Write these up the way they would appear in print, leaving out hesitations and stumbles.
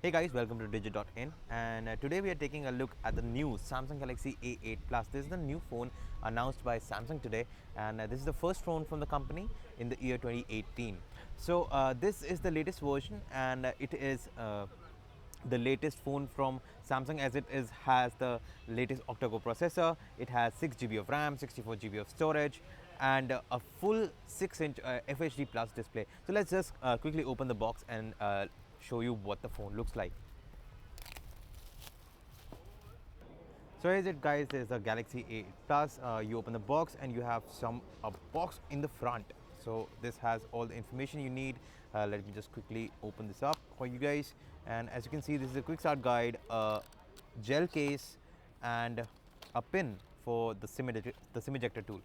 Hey guys, welcome to Digit.in, and today we are taking a look at the new Samsung Galaxy A8 Plus. This is the new phone announced by Samsung today, and this is the first phone from the company in the year 2018. This is the latest version, and it is the latest phone from Samsung, as it is has the latest octa-core processor. It has 6 GB of RAM, 64 GB of storage, and a full 6-inch FHD plus display. So let's just quickly open the box and show you what the phone looks like. So here's it, guys. There's a Galaxy A8 Plus. You open the box and you have a box in the front. So this has all the information you need. Let me just quickly open this up for you guys. And as you can see, this is a quick start guide, a gel case, and a pin for the SIM ejector tool.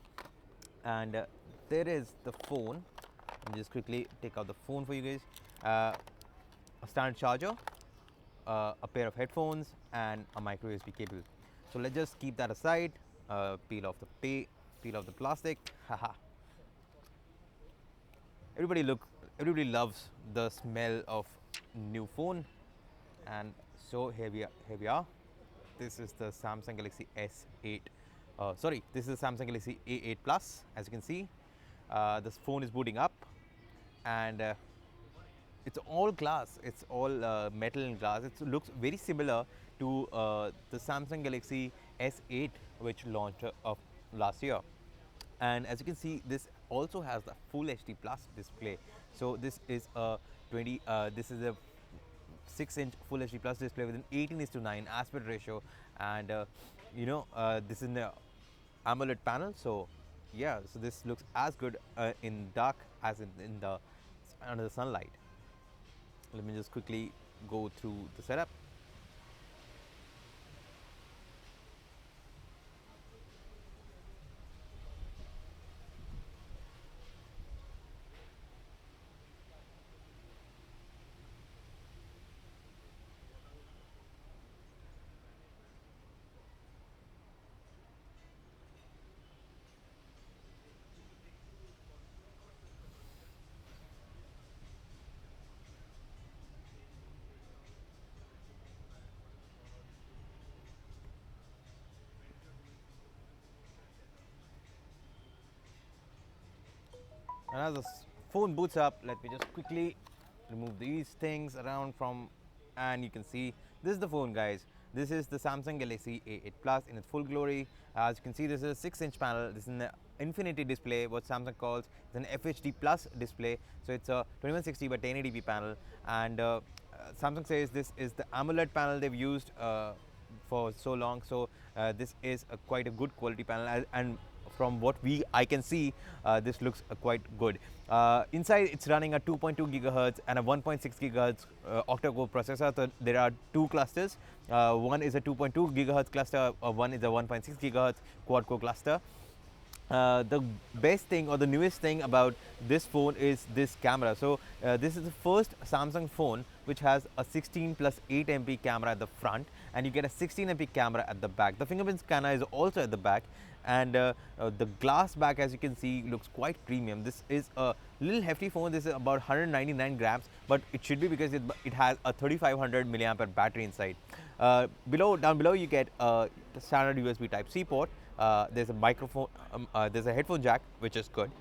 And there is the phone. Let me just quickly take out the phone for you guys. A standard charger, a pair of headphones, and a micro USB cable. So let's just keep that aside. Peel off the plastic. Haha. Everybody loves the smell of new phone, and so here we are. This is the Samsung Galaxy S8. This is the Samsung Galaxy A8 Plus. As you can see, this phone is booting up, and it's all glass. It's all metal and glass. It looks very similar to the Samsung Galaxy S8, which launched last year. And as you can see, this also has the Full HD Plus display. So this is a 6-inch Full HD Plus display with an 18:9 aspect ratio, and this is the AMOLED panel. So yeah, so this looks as good in dark as in the under the sunlight. Let me just quickly go through the setup. And as the phone boots up, let me just quickly remove these things around from, and you can see this is the phone, guys. This is the Samsung Galaxy A8 Plus in its full glory. As you can see, this is a 6-inch panel. This is an infinity display, what Samsung calls it's an FHD Plus display. So it's a 2160 by 1080p panel, and Samsung says this is the AMOLED panel they've used for so long. So this is quite a good quality panel, and from what I can see, this looks quite good. Inside, it's running a 2.2 gigahertz and a 1.6 gigahertz octa-core processor. So there are two clusters. One is a 2.2 gigahertz cluster, one is a 1.6 gigahertz quad-core cluster. The best thing or the newest thing about this phone is this camera. So this is the first Samsung phone which has a 16 plus 8 MP camera at the front, and you get a 16 MP camera at the back. The fingerprint scanner is also at the back, and the glass back, as you can see, looks quite premium. This is a little hefty phone. This is about 199 grams, but it should be because it has a 3500 milliampere battery inside. Down below you get the standard USB Type-C port. There's a microphone, there's a headphone jack, which is good,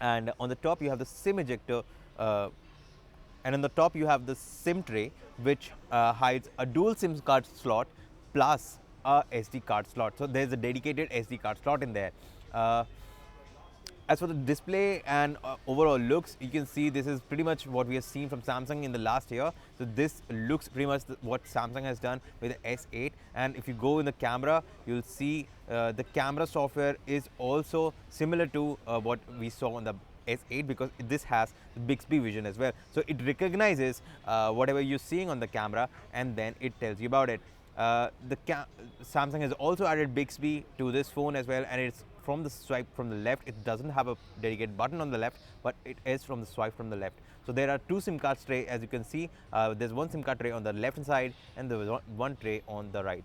and on the top you have the SIM ejector, and on the top you have the SIM tray, which hides a dual SIM card slot plus a SD card slot. So there's a dedicated SD card slot in there. As for the display and overall looks, you can see this is pretty much what we have seen from Samsung in the last year. So this looks pretty much what Samsung has done with the S8. And if you go in the camera, you'll see the camera software is also similar to what we saw on the S8, because this has the Bixby vision as well. So it recognizes whatever you're seeing on the camera, and then it tells you about it. Samsung has also added Bixby to this phone as well, and it's from the swipe from the left. It doesn't have a dedicated button on the left, but it is from the swipe from the left. So there are two SIM card tray, as you can see. There's one SIM card tray on the left hand side, and there is one tray on the right.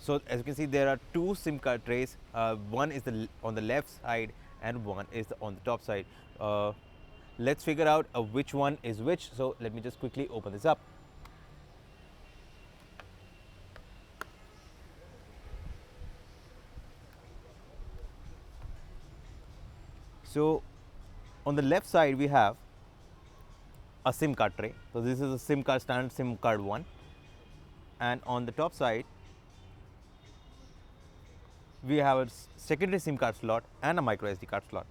So as you can see, there are two SIM card trays. One is on the left side, and one is on the top side. Let's figure out which one is which. So let me just quickly open this up. So on the left side we have a SIM card tray. So this is a SIM card, standard SIM card 1, and on the top side we have a secondary SIM card slot and a micro SD card slot.